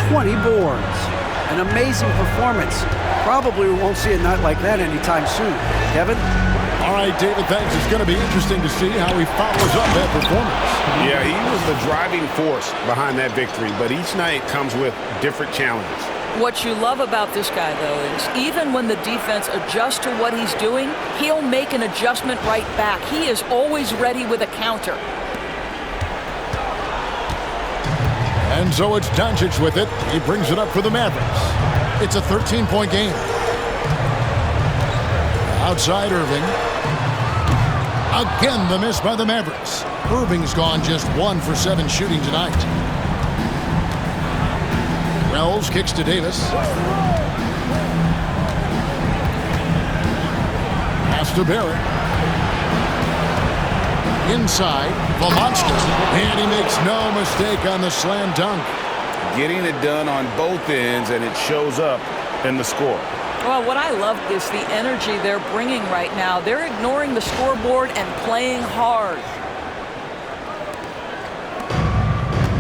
20 boards. An amazing performance. Probably we won't see a night like that anytime soon. Kevin? All right, David, thanks. It's going to be interesting to see how he follows up that performance. Yeah, he was the driving force behind that victory, but each night comes with different challenges. What you love about this guy, though, is even when the defense adjusts to what he's doing, he'll make an adjustment right back. He is always ready with a counter. And so it's Doncic with it. He brings it up for the Mavericks. It's a 13-point game. Outside Irving. Again, the miss by the Mavericks. Irving's gone just 1 for 7 shooting tonight. Wells kicks to Davis. Pass to Barrett. Inside, the monster. And he makes no mistake on the slam dunk. Getting it done on both ends, and it shows up in the score. Well, what I love is the energy they're bringing right now. They're ignoring the scoreboard and playing hard.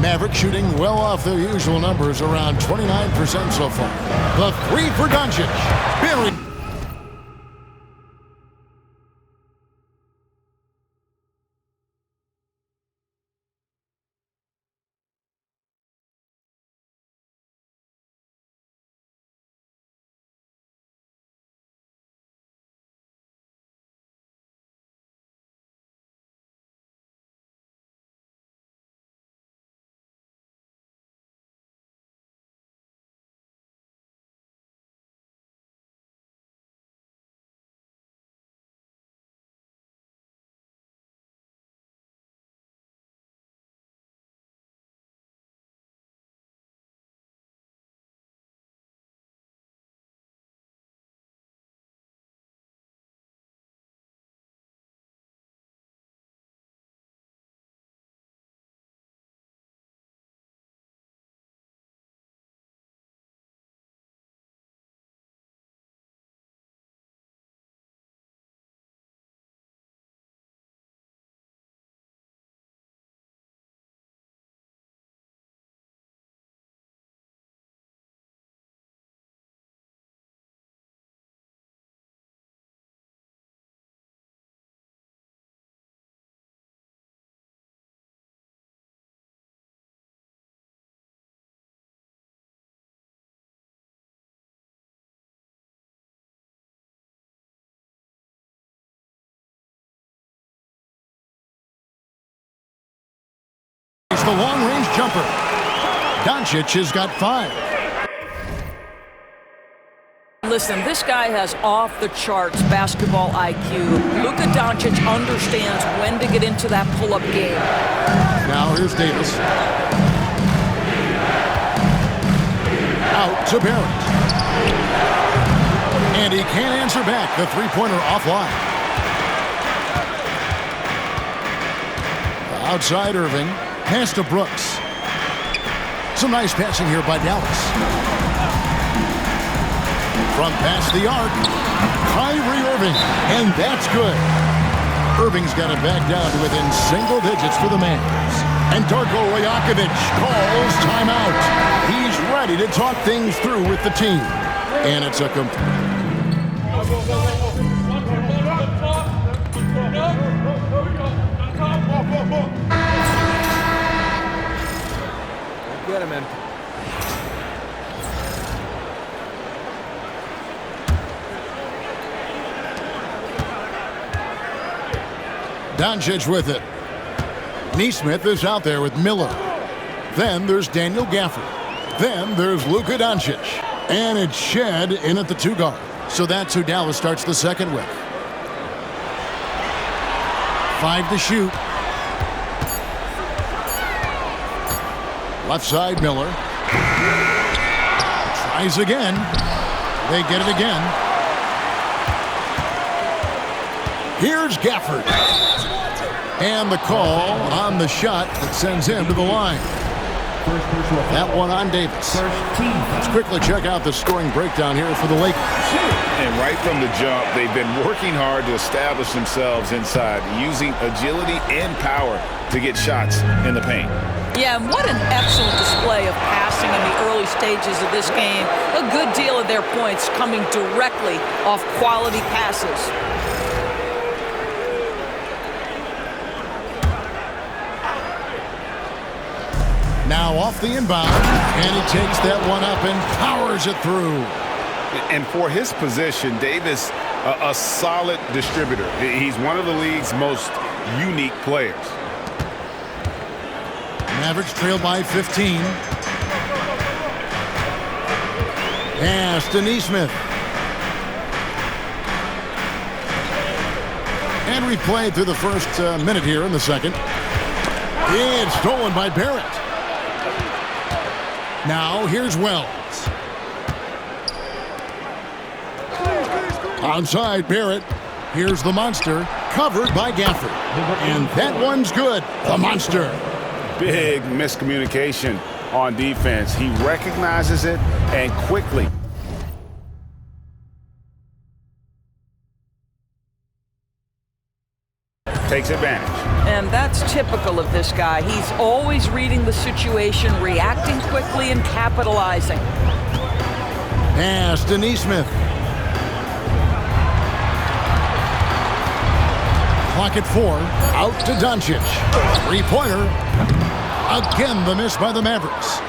Maverick shooting well off their usual numbers, around 29% so far. The three for Doncic. Barry. The long-range jumper. Doncic has got 5. Listen, this guy has off-the-charts basketball IQ. Luka Doncic understands when to get into that pull-up game. Now here's Davis. Out to Barrett. And he can't answer back. The three-pointer offline. Outside Irving. Pass to Brooks. Some nice passing here by Dallas. From past the arc, Kyrie Irving, and that's good. Irving's got it back down to within single digits for the Mavs. And Darko Rajakovic calls timeout. He's ready to talk things through with the team. And it's a Get him in. Doncic with it. Nesmith is out there with Miller. Then there's Daniel Gafford. Then there's Luka Doncic. And it's Shed in at the 2 guard. So that's who Dallas starts the second with. 5 to shoot. Left side, Miller. Tries again. They get it again. Here's Gafford. And the call on the shot that sends him to the line. That one on Davis. Let's quickly check out the scoring breakdown here for the Lakers. And right from the jump, they've been working hard to establish themselves inside, using agility and power to get shots in the paint. Yeah, and what an excellent display of passing in the early stages of this game. A good deal of their points coming directly off quality passes. Now off the inbound, and he takes that one up and powers it through. And for his position, Davis, a solid distributor. He's one of the league's most unique players. Mavericks trail by 15. Pass to Nesmith. And replayed through the first minute here in the second. It's stolen by Barrett. Now here's Wells. Onside Barrett. Here's the monster, covered by Gafford. And that one's good. The monster. Big miscommunication on defense. He recognizes it and quickly takes advantage. And that's typical of this guy. He's always reading the situation, reacting quickly, and capitalizing. Pass to Nesmith. Clock at 4. Out to Doncic. Three-pointer. Again, the miss by the Mavericks.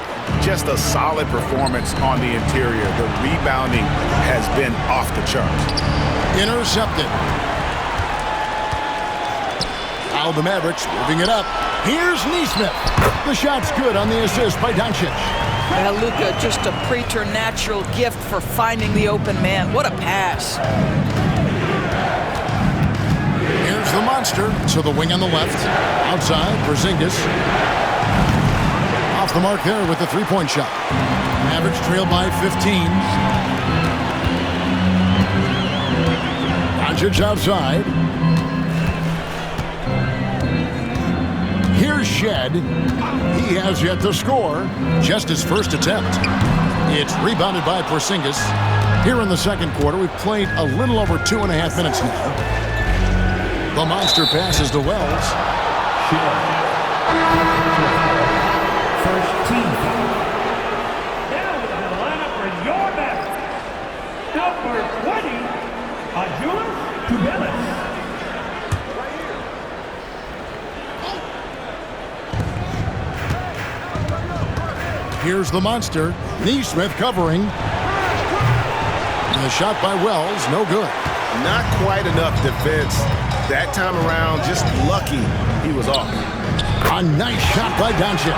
Just a solid performance on the interior. The rebounding has been off the charts. Intercepted. Now the Mavericks moving it up. Here's Nesmith. The shot's good on the assist by Doncic. Luka, just a preternatural gift for finding the open man. What a pass. Here's the monster. So the wing on the left. Outside, Porzingis. Off the mark there with the three-point shot. Mavericks trail by 15. Doncic outside. Here's Shed. He has yet to score. Just his first attempt. It's rebounded by Porzingis. Here in the second quarter, we've played a little over 2.5 minutes now. The monster passes to Wells. First team foul. Now in the lineup for your Mavericks. Number 20, Ajunas Tubelis. Here's the monster. Nesmith covering. And the shot by Wells, no good. Not quite enough defense. That time around, just lucky he was off. A nice shot by Doncic.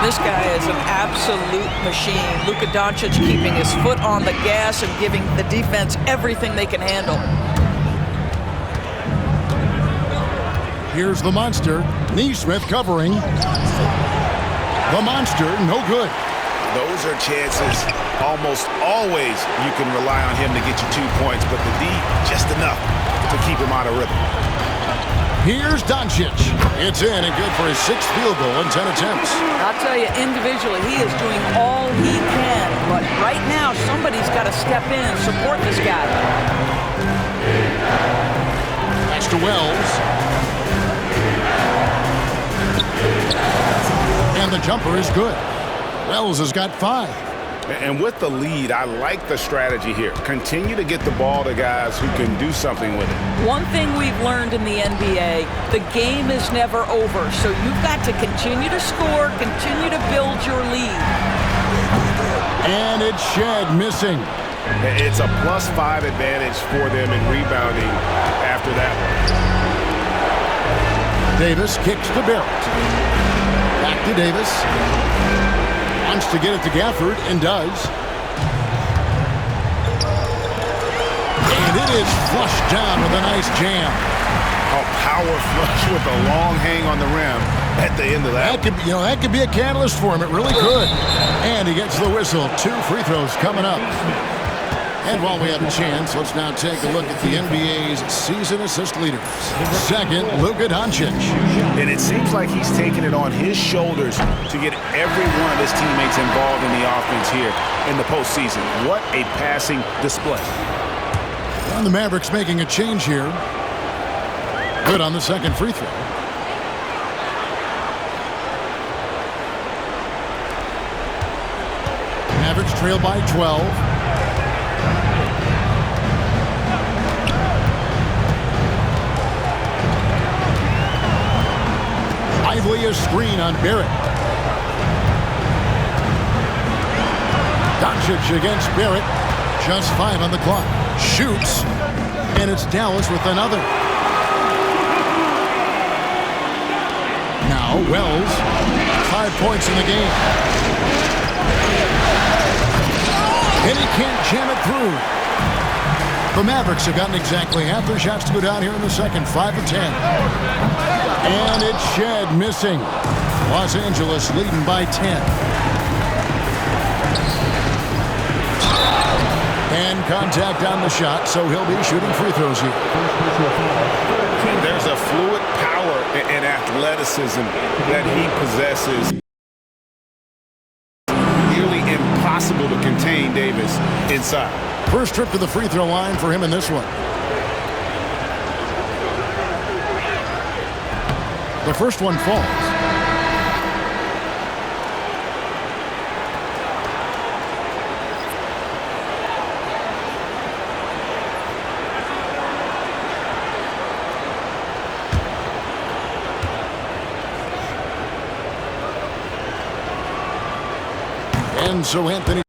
This guy is an absolute machine. Luka Doncic keeping his foot on the gas and giving the defense everything they can handle. Here's the monster. Nesmith covering. The monster, no good. Those are chances. Almost always you can rely on him to get you 2 points, but the D, just enough to keep him out of rhythm. Here's Doncic. It's in and good for his 6th field goal in 10 attempts. I'll tell you, individually, he is doing all he can. But right now, somebody's got to step in and support this guy. Pass to Wells. And the jumper is good. Wells has got 5. And with the lead, I like the strategy here. Continue to get the ball to guys who can do something with it. One thing we've learned in the NBA, the game is never over. So you've got to continue to score, continue to build your lead. And it's Shed missing. It's a +5 advantage for them in rebounding after that one. Davis kicks to Barrett. Back to Davis. Wants to get it to Gafford, and does. And it is flushed down with a nice jam. A power flush with a long hang on the rim at the end of that. That could be a catalyst for him. It really could. And he gets the whistle. 2 free throws coming up. And while we have a chance, let's now take a look at the NBA's season assist leaders. Second, Luka Doncic. And it seems like he's taking it on his shoulders to get every one of his teammates involved in the offense here in the postseason. What a passing display. And the Mavericks making a change here. Good on the second free throw. Mavericks trail by 12. Lively a screen on Barrett. Doncic against Barrett. Just 5 on the clock. Shoots. And it's Dallas with another. Now Wells. 5 points in the game. And he can't jam it through. The Mavericks have gotten exactly half their shots to go down here in the second. 5 of 10. And it's Shed missing. Los Angeles leading by 10. And contact on the shot, so he'll be shooting free throws here. There's a fluid power and athleticism that he possesses. Nearly impossible to contain Davis inside. First trip to the free throw line for him in this one. The first one falls. And so Anthony.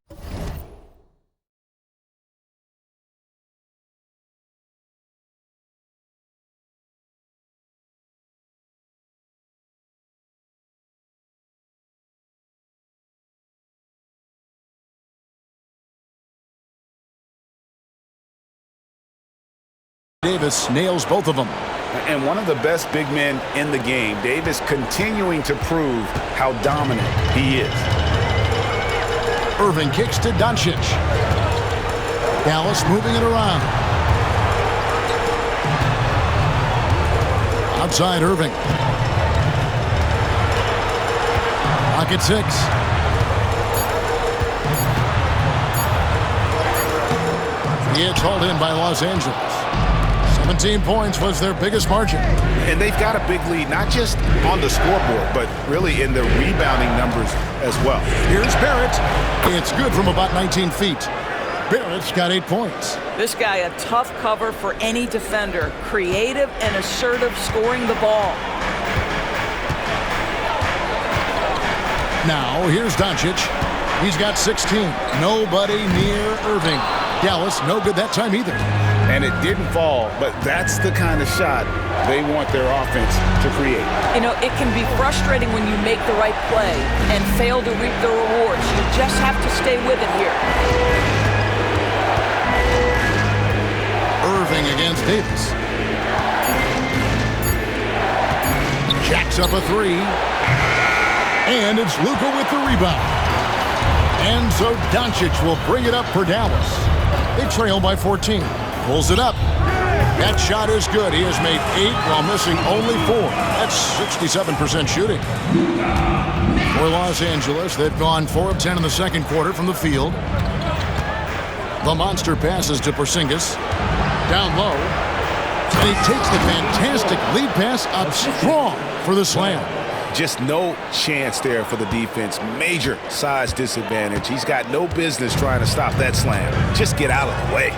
Davis nails both of them. And one of the best big men in the game, Davis continuing to prove how dominant he is. Irving kicks to Doncic. Dallas moving it around. Outside Irving. Pocket 6. It's hauled in by Los Angeles. 17 points was their biggest margin. And they've got a big lead, not just on the scoreboard, but really in the rebounding numbers as well. Here's Barrett. It's good from about 19 feet. Barrett's got 8 points. This guy a tough cover for any defender. Creative and assertive scoring the ball. Now, here's Doncic. He's got 16. Nobody near Irving. Dallas, no good that time either. And it didn't fall, but that's the kind of shot they want their offense to create. You know, it can be frustrating when you make the right play and fail to reap the rewards. You just have to stay with it here. Irving against Davis. Jacks up a 3. And it's Luka with the rebound. And so Doncic will bring it up for Dallas. They trail by 14. Pulls it up. That shot is good. He has made 8 while missing only 4. That's 67% shooting. For Los Angeles, they've gone 4 of 10 in the second quarter from the field. The monster passes to Porzingis. Down low. And he takes the fantastic lead pass up strong for the slam. Just no chance there for the defense. Major size disadvantage. He's got no business trying to stop that slam. Just get out of the way.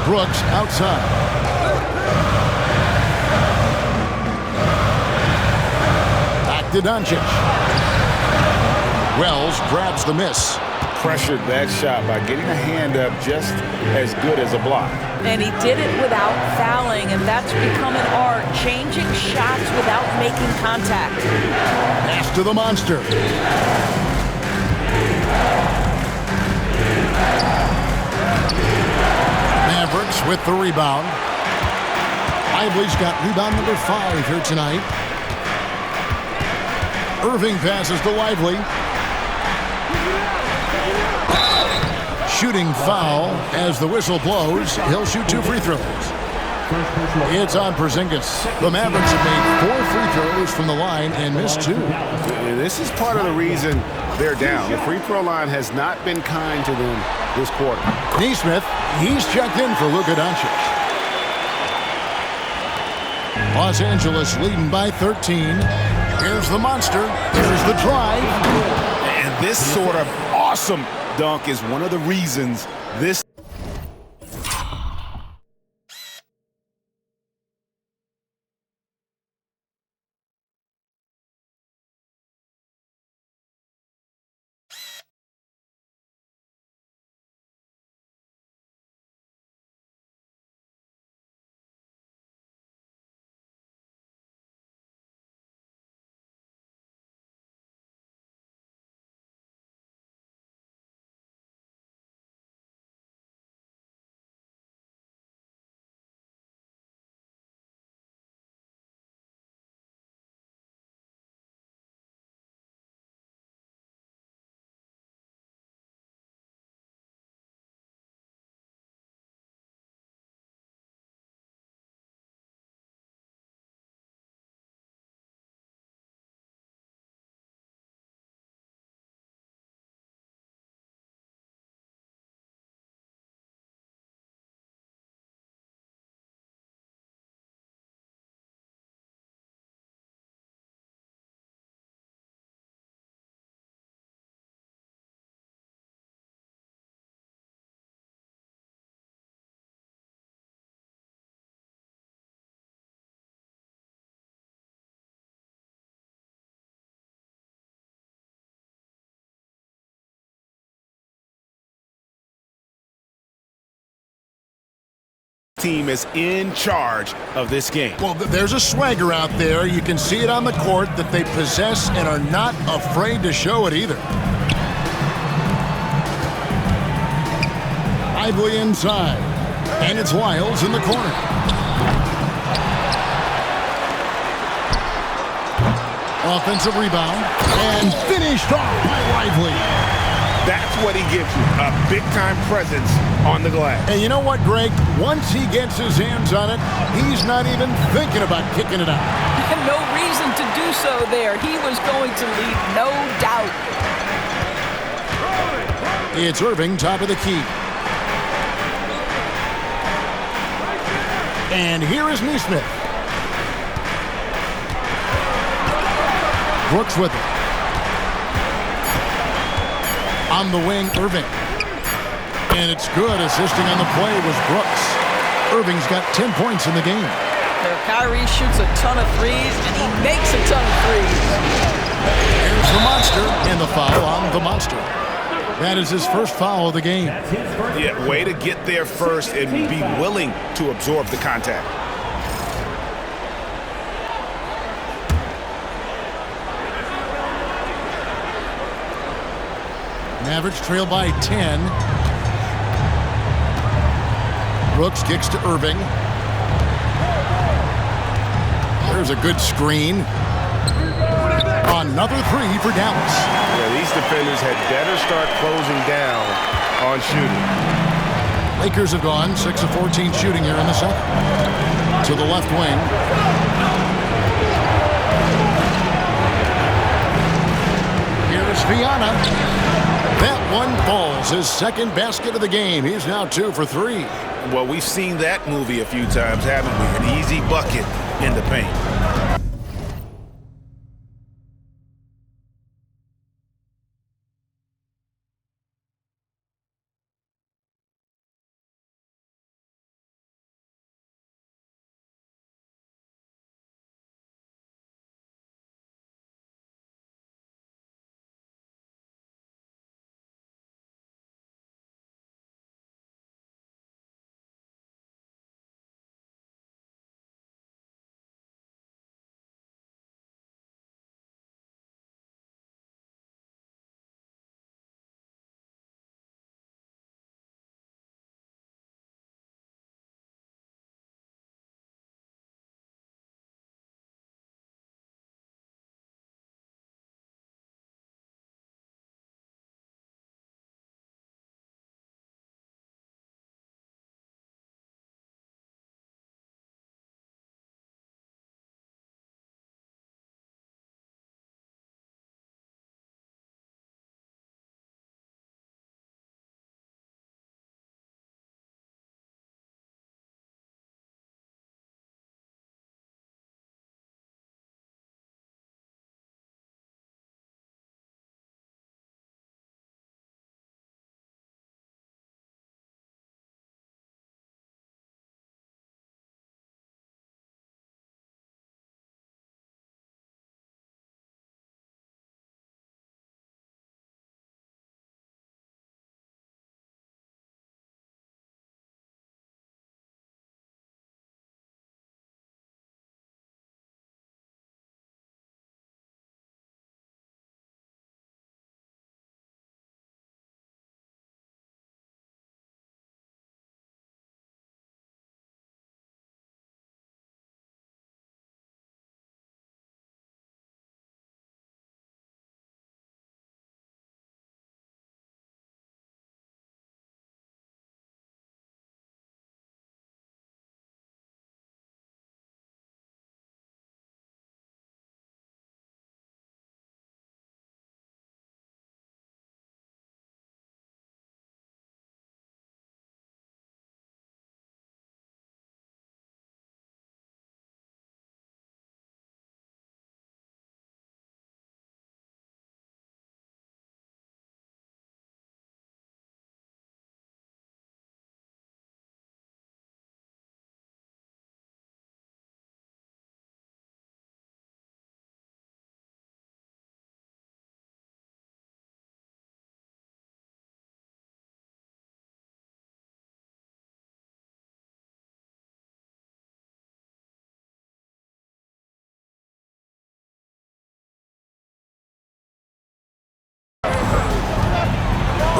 Brooks outside. Back to Doncic. Wells grabs the miss. Pressured that shot by getting a hand up just as good as a block. And he did it without fouling, and that's become an art, changing shots without making contact. Pass to the monster. Mavericks with the rebound. Lively's got rebound number 5 here tonight. Irving passes to Lively. Shooting foul as the whistle blows. He'll shoot 2 free throws. It's on Porzingis. The Mavericks have made 4 free throws from the line and missed 2. This is part of the reason they're down. The free throw line has not been kind to them this quarter. Nesmith, he's checked in for Luka Doncic. Los Angeles leading by 13. Here's the monster. Here's the drive. this sort of awesome dunk is one of the reasons this team is in charge of this game. Well, there's a swagger out there. You can see it on the court that they possess and are not afraid to show it either. Lively inside. And it's Wiles in the corner. Offensive rebound. And finished off by Lively. That's what he gives you, a big-time presence on the glass. And you know what, Greg? Once he gets his hands on it, he's not even thinking about kicking it out. No reason to do so there. He was going to lead, no doubt. It's Irving, top of the key. And here is Neesmith. Brooks with it. On the wing, Irving. And it's good. Assisting on the play was Brooks. Irving's got 10 points in the game. There, Kyrie shoots a ton of threes, and he makes a ton of threes. Here's the Monster, and the foul on the Monster. That is his first foul of the game. Yeah, way to get there first and be willing to absorb the contact. Mavericks trail by 10. Brooks kicks to Irving. There's a good screen. Another three for Dallas. Yeah, these defenders had better start closing down on shooting. Lakers have gone 6 of 14 shooting here in the second. To the left wing. Here's Viana. That one falls. His second basket of the game. He's now 2 for 3. Well, we've seen that movie a few times, haven't we? An easy bucket in the paint.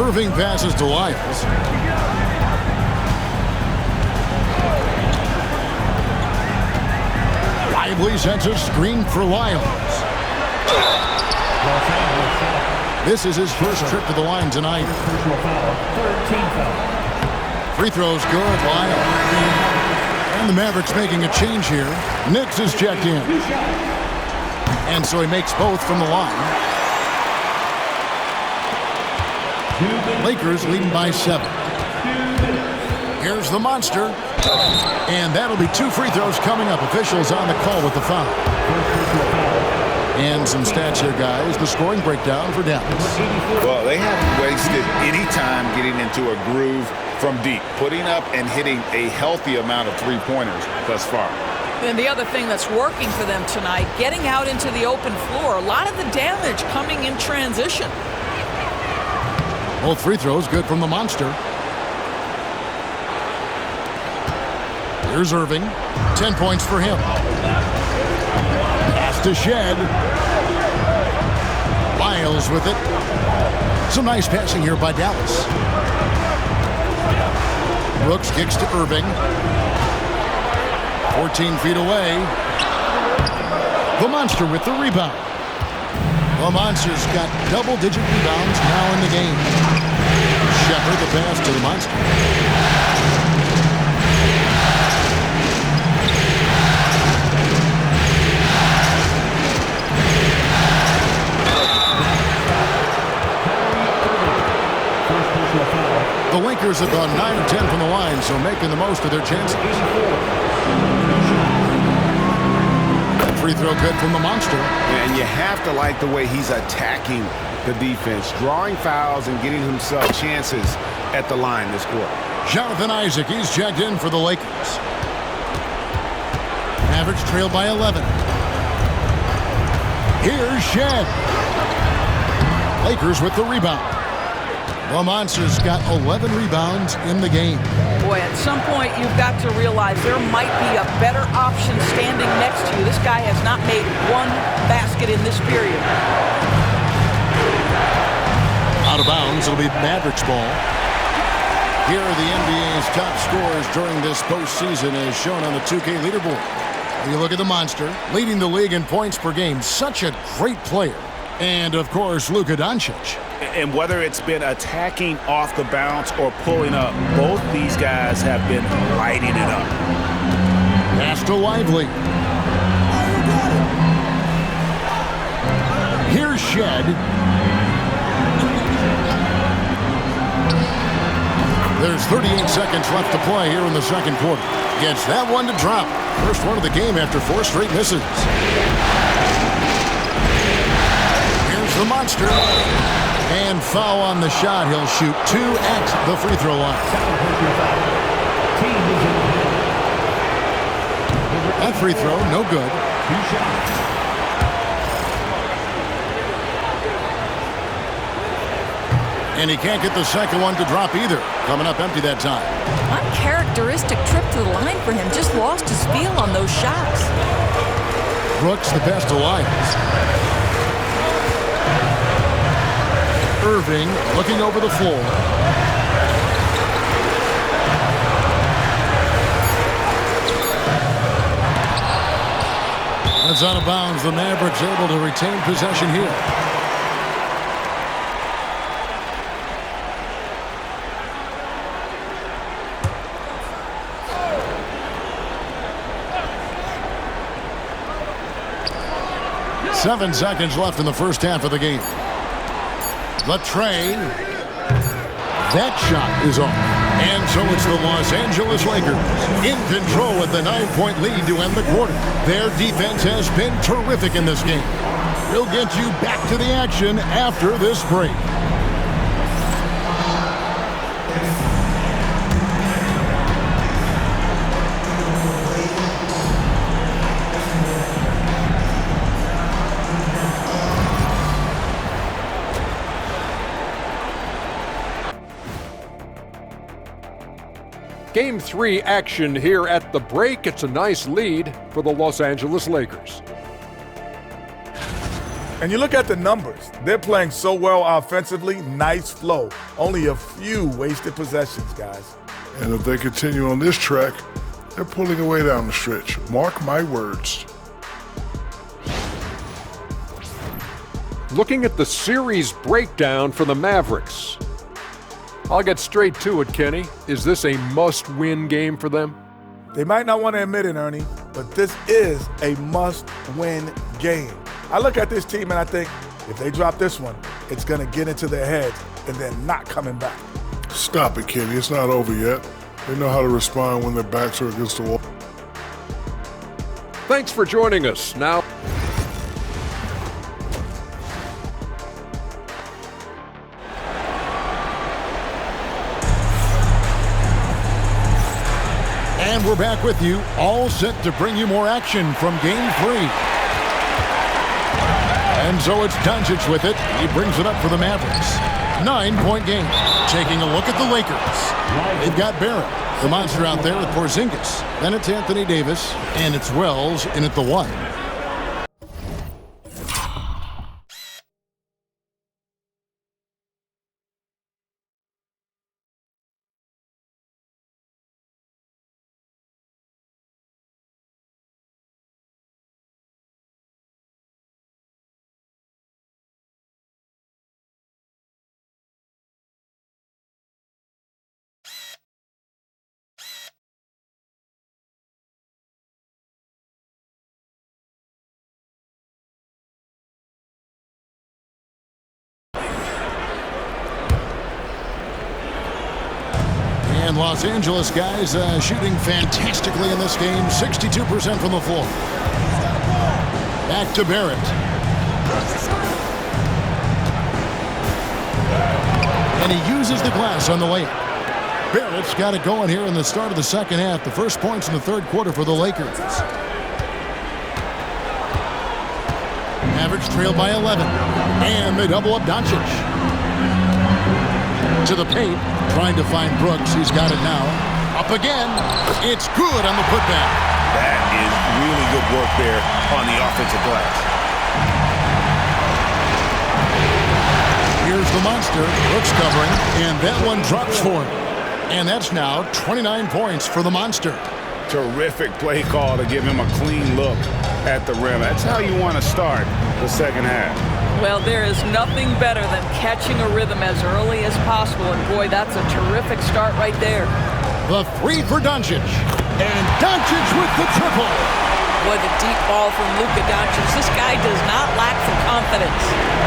Irving passes to Lyles. Lively sets a screen for Lyles. This is his first trip to the line tonight. Personal foul. Third team foul. Free throws good, Lyles. And the Mavericks making a change here. Nix is checked in. And so he makes both from the line. Lakers leading by 7. Here's the monster. And that'll be 2 free throws coming up. Officials on the call with the foul. And some stats here, guys. The scoring breakdown for Dallas. Well, they haven't wasted any time getting into a groove from deep, putting up and hitting a healthy amount of three-pointers thus far. And the other thing that's working for them tonight, getting out into the open floor. A lot of the damage coming in transition. Both free throws good from the monster. Here's Irving. 10 points for him. Pass to Shed. Lyles with it. Some nice passing here by Dallas. Brooks kicks to Irving. 14 feet away. The monster with the rebound. The monster's got double-digit rebounds now in the game. Shepard the pass to the monster. The Lakers have gone 9 of 10 from the line, so making the most of their chances. Free throw good from the monster. And you have to like the way he's attacking the defense, drawing fouls and getting himself chances at the line this quarter. Jonathan Isaac, he's checked in for the Lakers. Mavericks trail by 11. Here's Shed. Lakers with the rebound. The Monster's got 11 rebounds in the game. Boy, at some point you've got to realize there might be a better option standing next to you. This guy has not made one basket in this period. Out of bounds, it'll be Mavericks ball. Here are the NBA's top scorers during this postseason as shown on the 2K leaderboard. You look at the Monster, leading the league in points per game. Such a great player. And, of course, Luka Doncic. And whether it's been attacking off the bounce or pulling up, both these guys have been lighting it up. Pass to Lively. Here's Shed. There's 38 seconds left to play here in the second quarter. Gets that one to drop. First one of the game after 4 straight misses. Here's the Monster. And foul on the shot. He'll shoot 2 at the free throw line. That free throw, no good. And he can't get the second one to drop either. Coming up empty that time. Uncharacteristic trip to the line for him. Just lost his feel on those shots. Brooks the pass to Lyles. Irving looking over the floor. That's out of bounds. The Mavericks able to retain possession here. Seven seconds left in the first half of the game. The tray. That shot is off. And so it's the Los Angeles Lakers in control with the 9-point lead to end the quarter. Their defense has been terrific in this game. We'll get you back to the action after this break. Game 3 action here at the break. It's a nice lead for the Los Angeles Lakers. And you look at the numbers. They're playing so well offensively. Nice flow. Only a few wasted possessions, guys. And if they continue on this track, they're pulling away down the stretch. Mark my words. Looking at the series breakdown for the Mavericks. I'll get straight to it, Kenny. Is this a must-win game for them? They might not want to admit it, Ernie, but this is a must-win game. I look at this team and I think if they drop this one, it's going to get into their heads and then not coming back. Stop it, Kenny. It's not over yet. They know how to respond when their backs are against the wall. Thanks for joining us. Now, And we're back with you, all set to bring you more action from Game 3. And so it's Doncic with it. He brings it up for the Mavericks. 9-point game. Taking a look at the Lakers. They've got Barrett, the monster out there with Porzingis. Then it's Anthony Davis, and it's Wells in at the 1. And Los Angeles guys shooting fantastically in this game. 62% from the floor. Back to Barrett. And he uses the glass on the layup. Barrett's got it going here in the start of the second half. The first points in the third quarter for the Lakers. Mavericks trail by 11. And they double up Doncic. To the paint, trying to find Brooks. He's got it now. Up again. It's good on the putback. That is really good work there on the offensive glass. Here's the monster. Brooks covering, and that one drops for him. And that's now 29 points for the monster. Terrific play call to give him a clean look at the rim. That's how you want to start the second half. Well, there is nothing better than catching a rhythm as early as possible, and boy, that's a terrific start right there. The 3 for Doncic, and Doncic with the triple. Boy, the deep ball from Luka Doncic. This guy does not lack for confidence.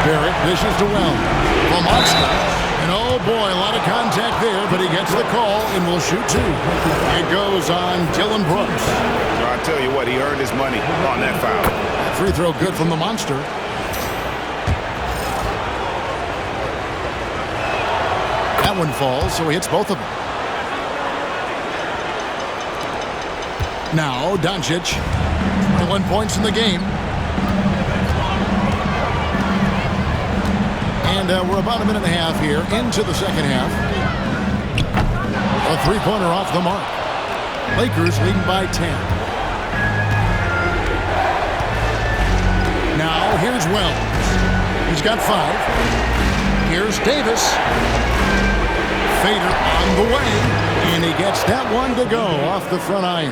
Barrett dishes to Wells. The monster. And oh boy, a lot of contact there, but he gets the call and will shoot 2. It goes on Dylan Brooks. I'll tell you what, he earned his money on that foul. Free throw good from the monster. That one falls, so he hits both of them. Now, Doncic, 21 points in the game. And we're about a minute and a half here into the second half. A three-pointer off the mark. Lakers leading by 10. Now, here's Wells. He's got 5. Here's Davis. Fader on the way, and he gets that one to go off the front iron.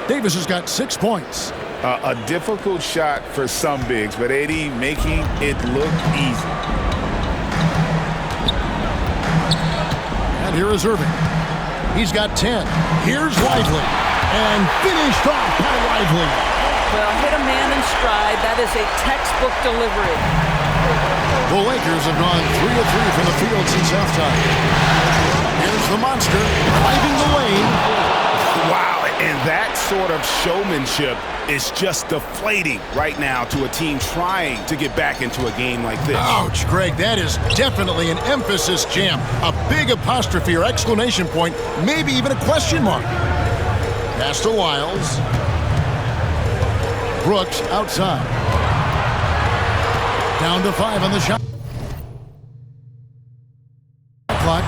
Davis has got 6 points. A difficult shot for some bigs, but AD making it look easy. And here is Irving. He's got 10. Here's Lively, and finished off by Lively. Well, hit a man in stride. That is a textbook delivery. The Lakers have gone 3 of 3 from the field since halftime. Here's the monster driving the lane. Wow, and that sort of showmanship is just deflating right now to a team trying to get back into a game like this. Ouch, Greg, that is definitely an emphasis jam. A big apostrophe or exclamation point, maybe even a question mark. Pass to Wiles. Brooks outside. Down to 5 on the shot clock.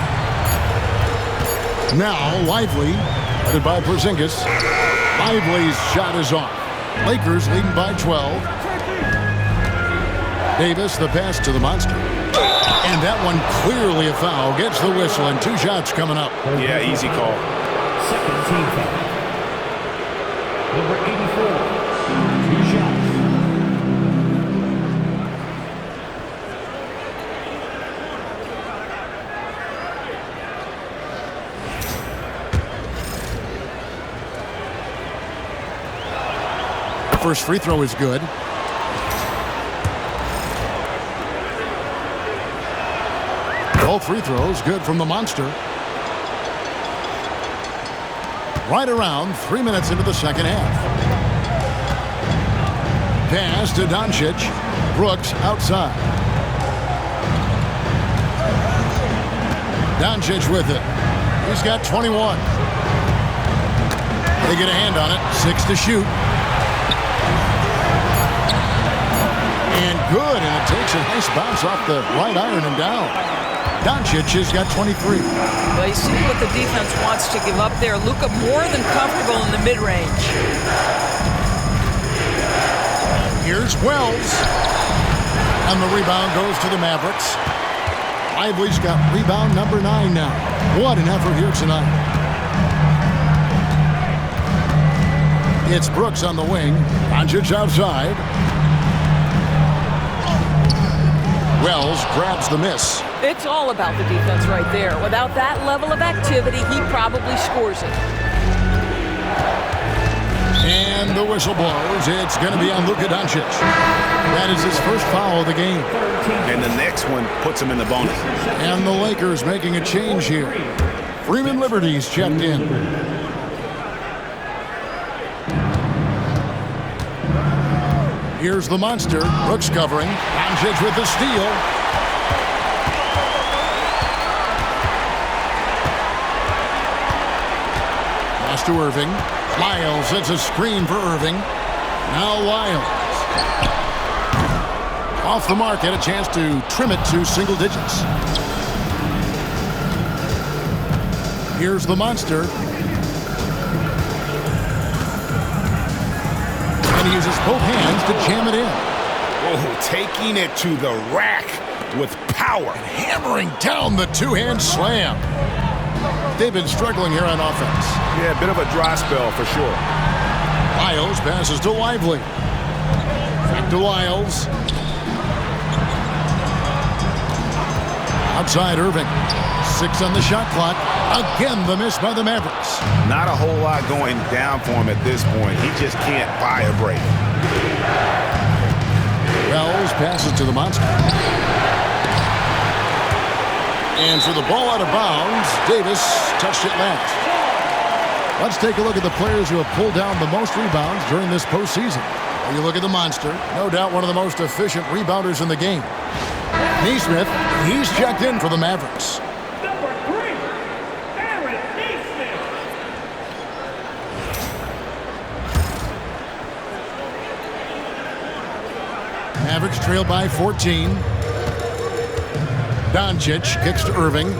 Now Lively, headed by Porzingis. Lively's shot is off. Lakers leading by 12. Davis, the pass to the monster. And that one clearly a foul. Gets the whistle and 2 shots coming up. Yeah, easy call. Second team foul. Number 84, 2 shots. First free throw is good. All free throws good from the monster. Right around 3 minutes into the second half. Pass to Doncic. Brooks outside. Doncic with it. He's got 21. They get a hand on it. 6 to shoot. And good, and it takes a nice bounce off the right iron and down. Doncic has got 23. Well, you see what the defense wants to give up there. Luka more than comfortable in the mid-range. Here's Wells. And the rebound goes to the Mavericks. Lively's got rebound number 9 now. What an effort here tonight. It's Brooks on the wing. Doncic outside. Wells grabs the miss. It's all about the defense right there. Without that level of activity, he probably scores it. And the whistle blows. It's going to be on Luka Doncic. That is his first foul of the game. And the next one puts him in the bonus. And the Lakers making a change here. Freeman Liberty's checked in. Here's the monster. Brooks covering. Doncic with the steal. Pass to Irving. Lyles sets a screen for Irving. Now Lyles. Off the mark, had a chance to trim it to single digits. Here's the monster. And he uses both hands to jam it in. Oh, taking it to the rack with power. Hammering down the two-hand slam. They've been struggling here on offense. Yeah, a bit of a dry spell for sure. Lyles passes to Lively. Back to Lyles. Outside Irving. 6 on the shot clock. Again, the miss by the Mavericks. Not a whole lot going down for him at this point. He just can't buy a break. Wells passes to the monster. And for the ball out of bounds, Davis touched it last. Let's take a look at the players who have pulled down the most rebounds during this postseason. You look at the monster, no doubt one of the most efficient rebounders in the game. Nesmith, he's checked in for the Mavericks. Number 3, Aaron Nesmith. Mavericks trail by 14. Doncic kicks to Irving.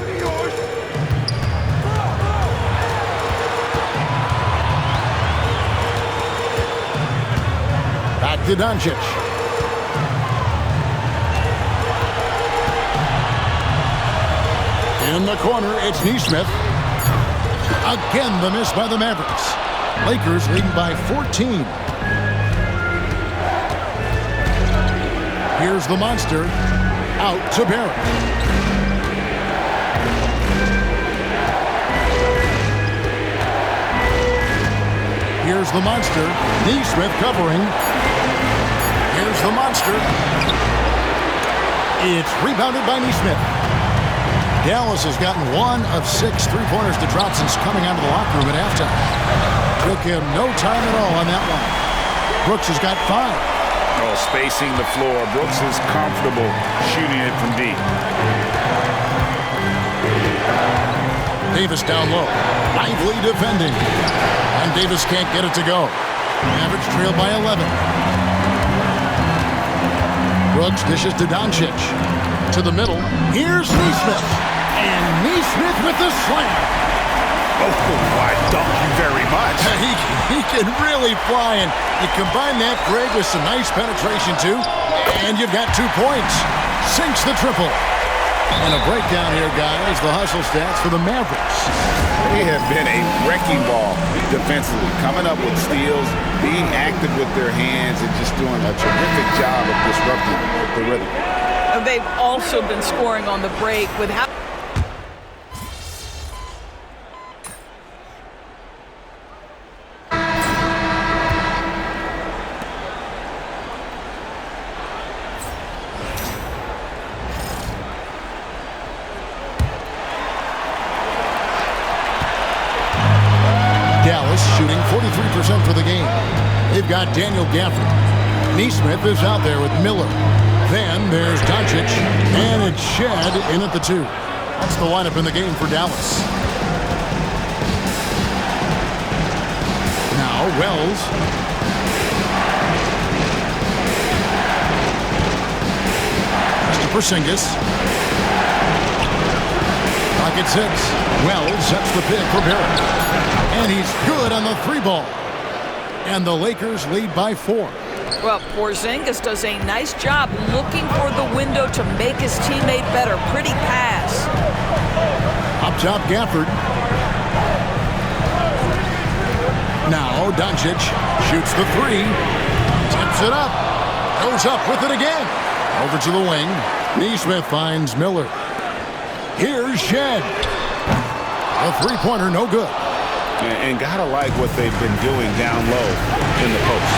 Back to Doncic. In the corner, it's Nesmith. Again, the miss by the Mavericks. Lakers leading by 14. Here's the monster. Out to Barrett. Here's the monster. Nesmith covering. Here's the monster. It's rebounded by Nesmith. Dallas has gotten 1 of 6 3-pointers to drop since coming out of the locker room at halftime. Took him no time at all on that one. Brooks has got 5. Oh, spacing the floor. Brooks is comfortable shooting it from deep. Davis down low. Lively defending. And Davis can't get it to go. Mavericks trail by 11. Brooks dishes to Doncic. To the middle. Here's Nesmith. And Nesmith with the slam. Oh, why, thank you very much. He can really fly, and you combine that, Greg, with some nice penetration, too, and you've got 2 points. Sinks the triple. And a breakdown here, guys. The hustle stats for the Mavericks. They have been a wrecking ball defensively, coming up with steals, being active with their hands, and just doing a terrific job of disrupting the rhythm. They've also been scoring on the break with how... Dallas shooting 43% for the game. They've got Daniel Gafford. Neesmith is out there with Miller. Then there's Doncic, and it's Shed in at the 2. That's the lineup in the game for Dallas. Now Wells. Mr. Porzingis. Pocket 6. Wells sets the pick for Barrett. And he's good on the 3-ball. And the Lakers lead by 4. Well, Porzingis does a nice job looking for the window to make his teammate better. Pretty pass. Up top, Gafford. Now Doncic shoots the 3. Tips it up. Goes up with it again. Over to the wing. Neesmith finds Miller. Here's Shed. A 3-pointer, no good. And gotta like what they've been doing down low in the post.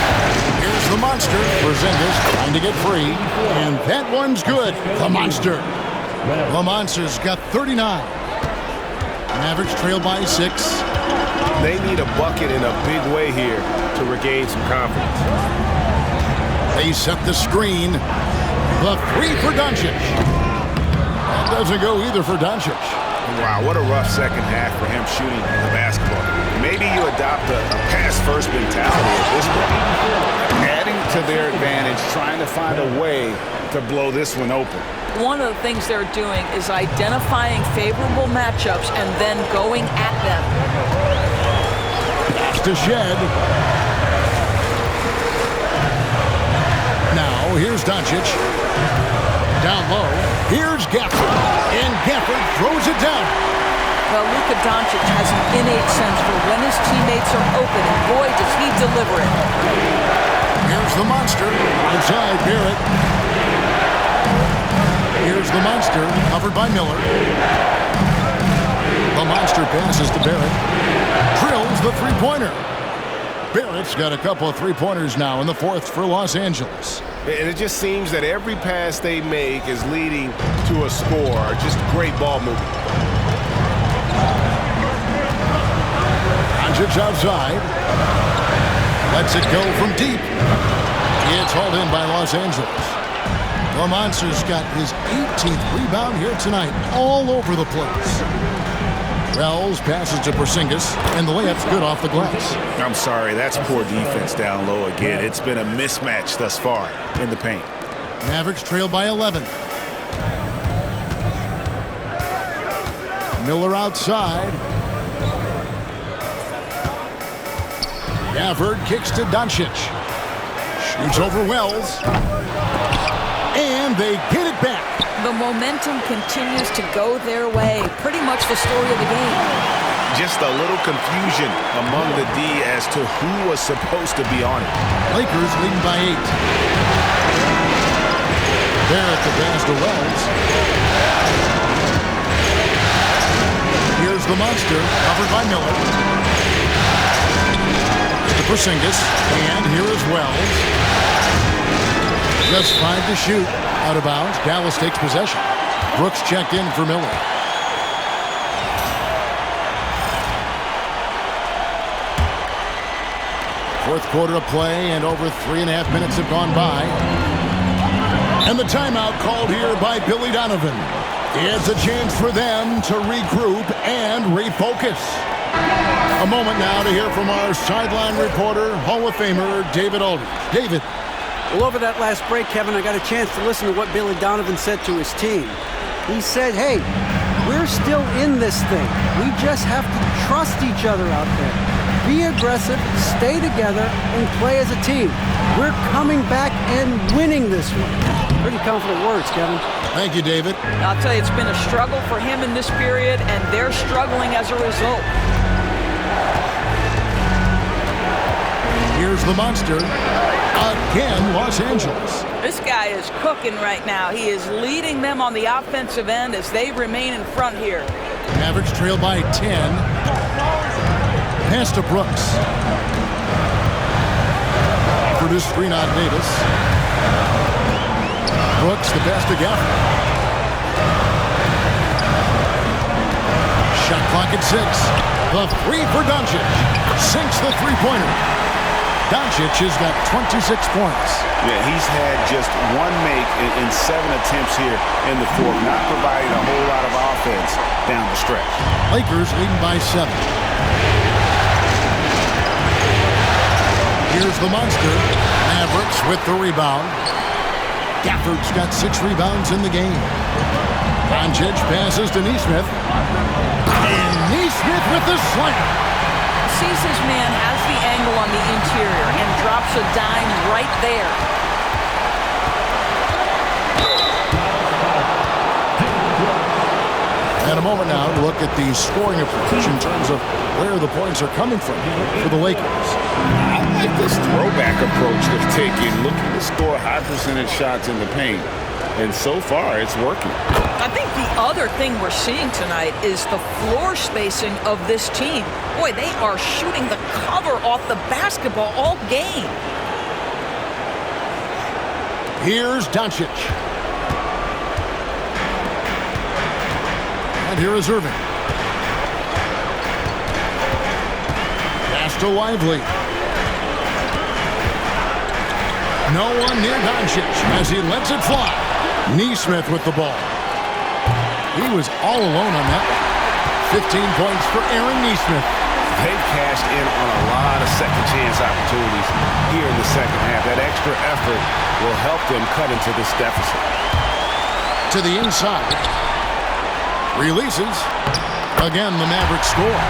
Here's the monster. Porzingis trying to get free. And that one's good. The monster. The monster's got 39. Mavericks trail by 6. They need a bucket in a big way here to regain some confidence. They set the screen. The 3 for Doncic. That doesn't go either for Doncic. Wow, what a rough second half for him shooting the basketball. Maybe you adopt a pass-first mentality at this point. Adding to their advantage, trying to find a way to blow this one open. One of the things they're doing is identifying favorable matchups and then going at them. Pass to Shed. Now, here's Doncic. Down low. Here's Gafford. And Gafford throws it down. Well, Luka Doncic has an innate sense for when his teammates are open, and boy, does he deliver it. Here's the monster. Inside Barrett. Here's the monster, covered by Miller. The monster passes to Barrett. Drills the 3-pointer. Barrett's got a couple of 3-pointers now in the 4th for Los Angeles. And it just seems that every pass they make is leading to a score. Just great ball movement. Doncic outside. Lets it go from deep. It's hauled in by Los Angeles. The Monster's got his 18th rebound here tonight, all over the place. Wells passes to Porzingis, and the layup's good off the glass. I'm sorry, that's poor defense down low again. It's been a mismatch thus far in the paint. Mavericks trail by 11. Miller outside. Gafford kicks to Doncic. Shoots over Wells. And they get it back. The momentum continues to go their way. Pretty much the story of the game. Just a little confusion among the D as to who was supposed to be on it. Lakers leading by 8. Barrett to pass to Wells. Here's the monster, covered by Miller. To Porzingis, and here is Wells. Just 5 to shoot. Out of bounds. Dallas takes possession. Brooks checked in for Miller. Fourth quarter of play, and over 3.5 minutes have gone by. And the timeout called here by Billy Donovan. It's a chance for them to regroup and refocus. A moment now to hear from our sideline reporter, Hall of Famer David Aldridge. David. Well, over that last break, Kevin, I got a chance to listen to what Billy Donovan said to his team. He said, hey, We're still in this thing. We just have to trust each other out there. Be aggressive, stay together, and play as a team. We're coming back and winning this one. Pretty confident words, Kevin. Thank you, David. I'll tell you, it's been a struggle for him in this period, and they're struggling as a result. Here's the monster. Again, Los Angeles. This guy is cooking right now. He is leading them on the offensive end as they remain in front here. Mavericks trail by 10. Pass to Brooks. For this screen on Davis. Brooks, the pass to Gafford. Shot clock at 6. The three for Doncic. Sinks the three-pointer. Doncic has got 26 points. Yeah, he's had just one make in 7 attempts here in the fourth, not providing a whole lot of offense down the stretch. Lakers leading by 7. Here's the monster. Mavericks with the rebound. Gafford's got 6 rebounds in the game. Doncic passes to Nesmith. And Nesmith with the slam. Sees his man, has the angle on the interior, and drops a dime right there. And a moment now to look at the scoring approach in terms of where the points are coming from for the Lakers. I like this throwback approach they've taken, looking to score high percentage shots in the paint. And so far, it's working. I think the other thing we're seeing tonight is the floor spacing of this team. Boy, they are shooting the cover off the basketball all game. Here's Doncic. And here is Irving. Pass to Lively. No one near Doncic as he lets it fly. Nesmith with the ball. He was all alone on that one. 15 points for Aaron Nesmith. They've cashed in on a lot of second chance opportunities here in the second half. That extra effort will help them cut into this deficit. To the inside. Releases. Again, the Mavericks score.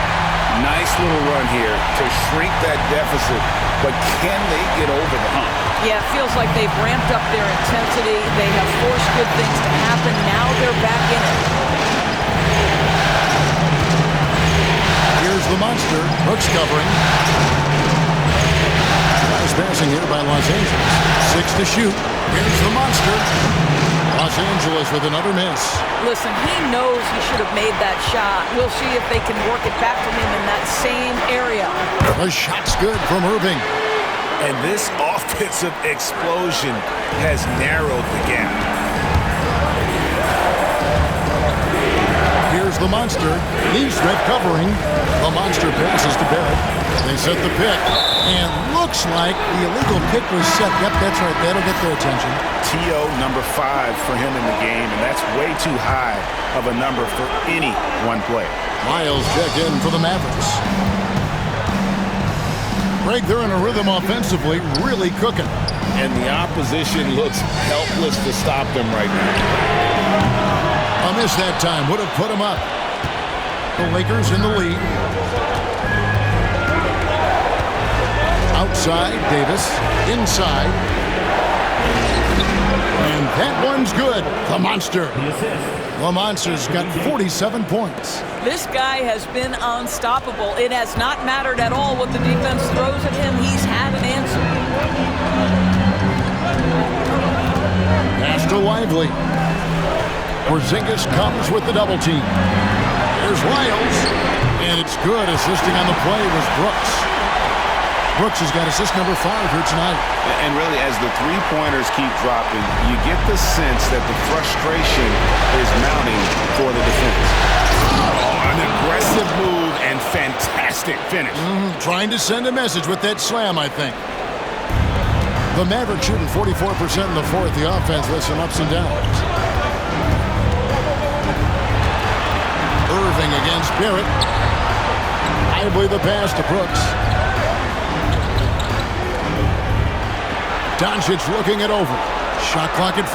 Nice little run here to shrink that deficit, but can they get over the hump? Yeah, it feels like they've ramped up their intensity. They have forced good things to happen. Now they're back in it. Here's the monster. Brooks covering. Nice passing here by Los Angeles. 6 to shoot. Here's the monster. Los Angeles with another miss. Listen, he knows he should have made that shot. We'll see if they can work it back to him in that same area. The shot's good from Irving. And this offensive explosion has narrowed the gap. Here's the monster. Nesmith covering. The monster passes to Barrett. They set the pick. And looks like the illegal pick was set. Yep, that's right. That'll get their attention. TO number 5 for him in the game, and that's way too high of a number for any one player. Miles check in for the Mavericks. Greg, they're in a rhythm offensively, really cooking. And the opposition looks helpless to stop them right now. A miss that time would have put them up. The Lakers in the lead. Outside, Davis. Inside. And that one's good. The monster. The monster's got 47 points. This guy has been unstoppable. It has not mattered at all what the defense throws at him. He's had an answer. Pass to Lively. Porzingis comes with the double team. There's Lyles. And it's good. Assisting on the play was Brooks. Brooks has got assist number 5 here tonight. And really, as the three-pointers keep dropping, you get the sense that the frustration is mounting for the defense. Oh, an aggressive move and fantastic finish. Trying to send a message with that slam, I think. The Mavericks shooting 44% in the fourth. The offense with some ups and downs. Irving against Barrett. Lively the pass to Brooks. Doncic looking it over. Shot clock at 5.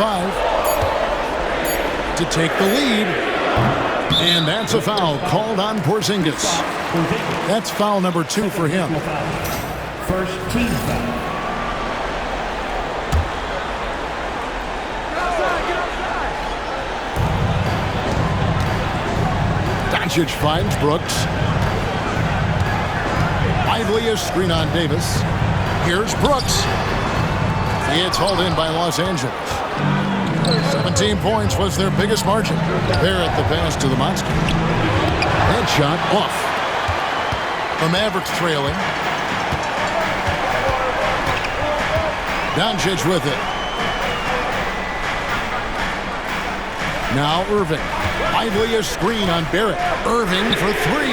To take the lead. And Offensive foul called on Porzingis. That's foul number 2 for him. First team foul. Doncic finds Brooks. Lively a screen on Davis. Here's Brooks. It's hauled in by Los Angeles. 17 points was their biggest margin. Barrett the pass to the monster. Headshot off. The Mavericks trailing. Doncic with it. Now Irving. Lively a screen on Barrett. Irving for 3.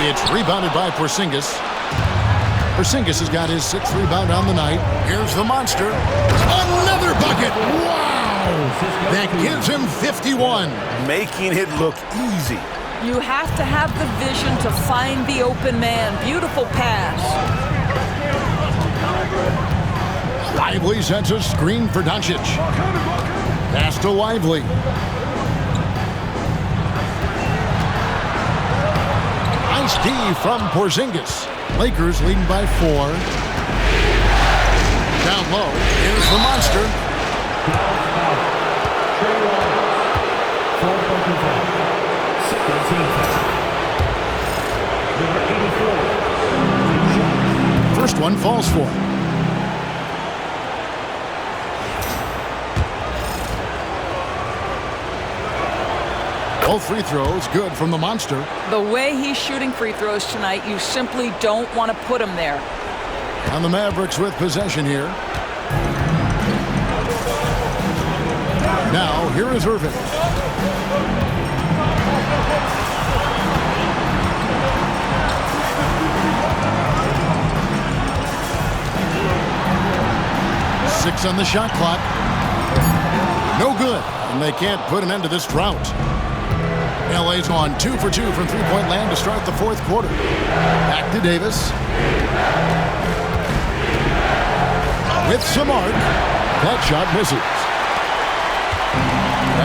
It's rebounded by Porzingis. Porzingis has got his 6th rebound on the night. Here's the monster. Another bucket. Wow! That gives him 51. Making it look easy. You have to have the vision to find the open man. Beautiful pass. Lively sets a screen for Doncic. Pass to Lively. Nice D from Porzingis. Lakers leading by 4. Down low. Here's the monster. First one falls for him. Both free throws good from the monster. The way he's shooting free throws tonight, you simply don't want to put him there. And the Mavericks with possession here. Now, here is Irving. Six on the shot clock. No good, and they can't put an end to this drought. LA's on 2 for 2 from three-point land to start the 4th quarter. Back to Davis. With some arc. That shot misses.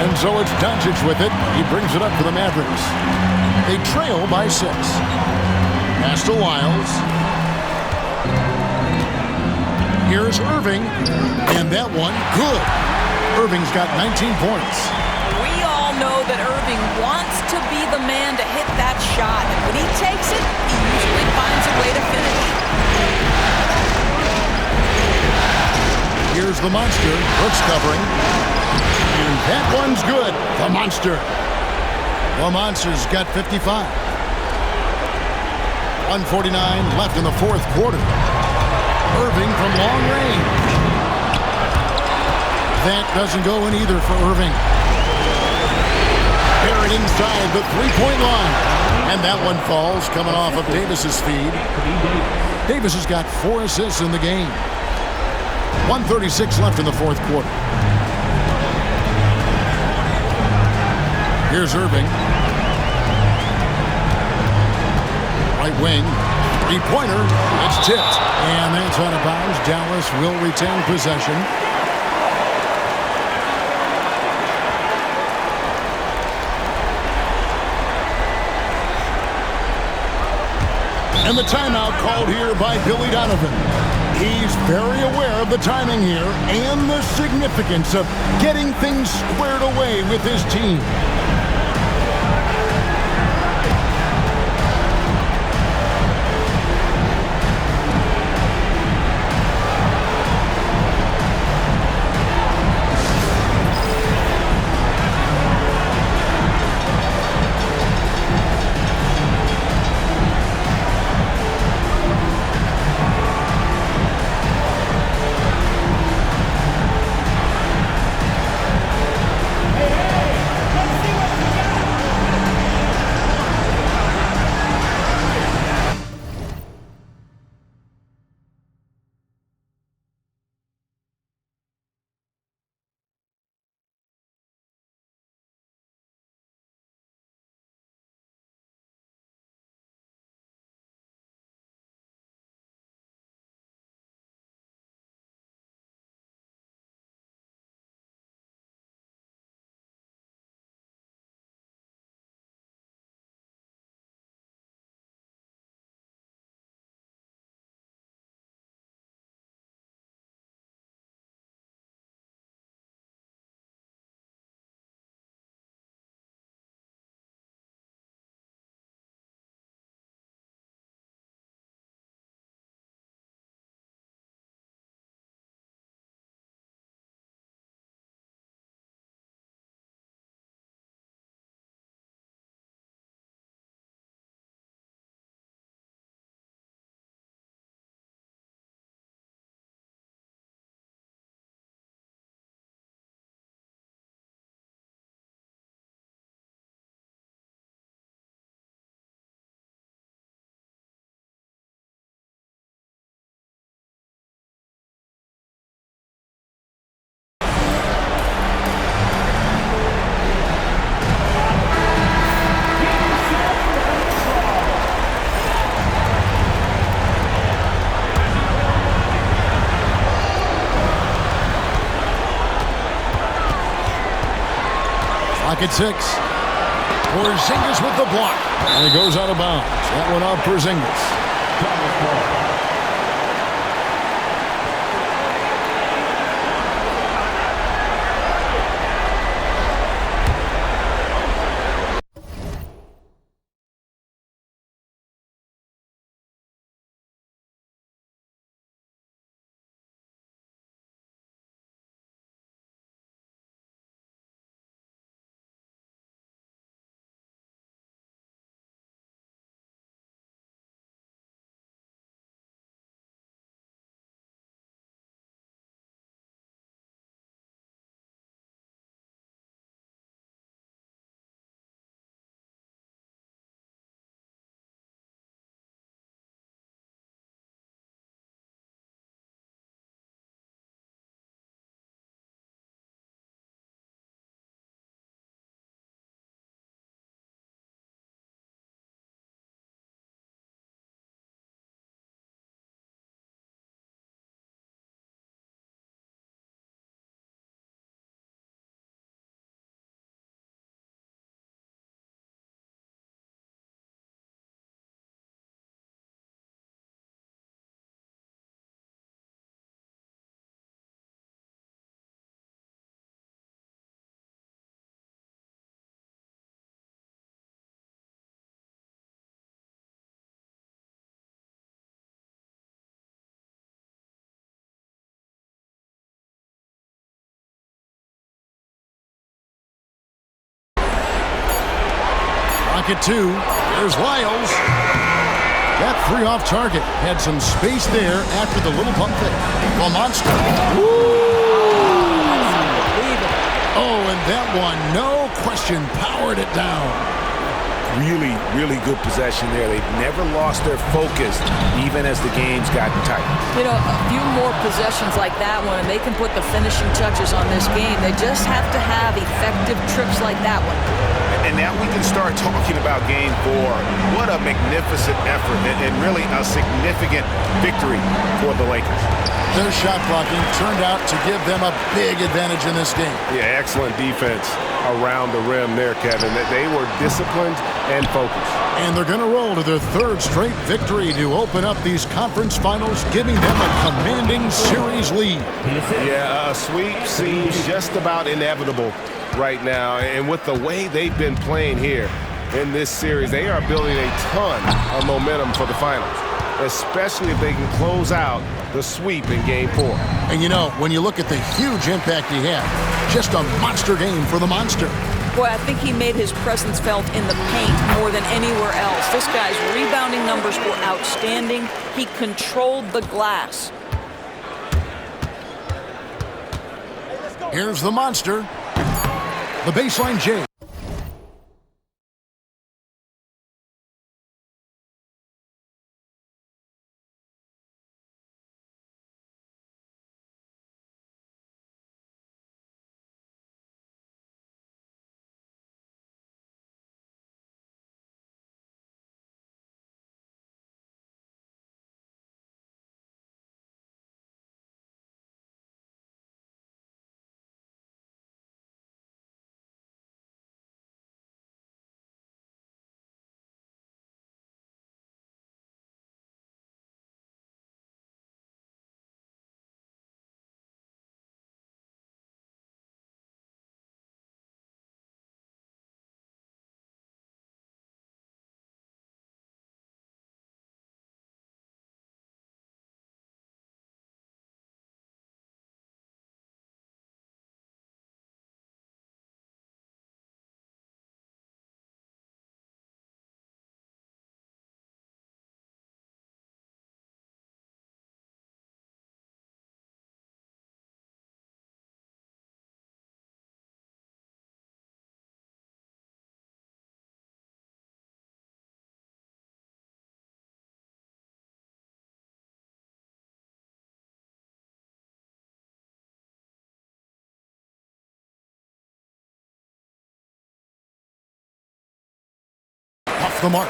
And so it's Doncic with it. He brings it up for the Mavericks. They trail by 6. Pass to Wiles. Here's Irving. And that one, good. Irving's got 19 points. We all know that Irving wants to be the man to hit that shot. And when he takes it, he usually finds a way to finish. Here's the monster. Brooks covering. And that one's good. The monster. The monster's got 55. 1:49 left in the 4th quarter. Irving from long range. That doesn't go in either for Irving. Barrett inside the three-point line. And that one falls coming off of Davis's feed. Davis has got 4 assists in the game. 1:36 left in the 4th quarter. Here's Irving. Right wing. Three-pointer. It's tipped. And that's out of bounds. Dallas will retain possession. And the timeout called here by Billy Donovan. He's very aware of the timing here and the significance of getting things squared away with his team. Rocket 6. Porzingis with the block. And it goes out of bounds. That one off Porzingis. Rocket 2. There's Lyles. That three off target. Had some space there after the little pump fake. The monster. Oh, and that one, no question, powered it down. Really, really good possession there. They've never lost their focus, even as the game's gotten tight. You know, a few more possessions like that one, and they can put the finishing touches on this game. They just have to have effective trips like that one. And now we can start talking about Game 4. What a magnificent effort and really a significant victory for the Lakers. Their shot blocking turned out to give them a big advantage in this game. Yeah, excellent defense around the rim there, Kevin. They were disciplined and focused. And they're going to roll to their third straight victory to open up these conference finals, giving them a commanding series lead. Yeah, a sweep seems just about inevitable right now. And with the way they've been playing here in this series, they are building a ton of momentum for the finals, especially if they can close out the sweep in Game 4. And you know, when you look at the huge impact he had, just a monster game for the monster. Boy, I think he made his presence felt in the paint more than anywhere else. This guy's rebounding numbers were outstanding. He controlled the glass. Here's the monster. The baseline J. Off the mark.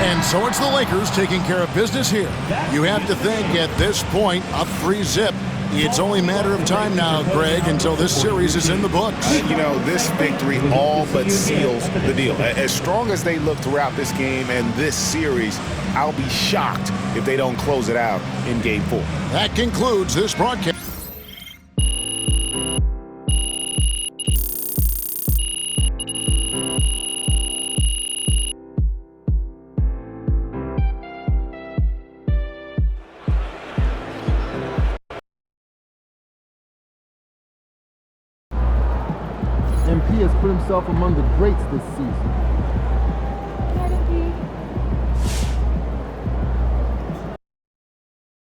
And so it's the Lakers taking care of business here. You have to think at this point, up 3-zip. It's only a matter of time now, Greg, until this series is in the books. You know, this victory all but seals the deal. As strong as they look throughout this game and this series, I'll be shocked if they don't close it out in Game 4. That concludes this broadcast. MP has put himself among the greats this season.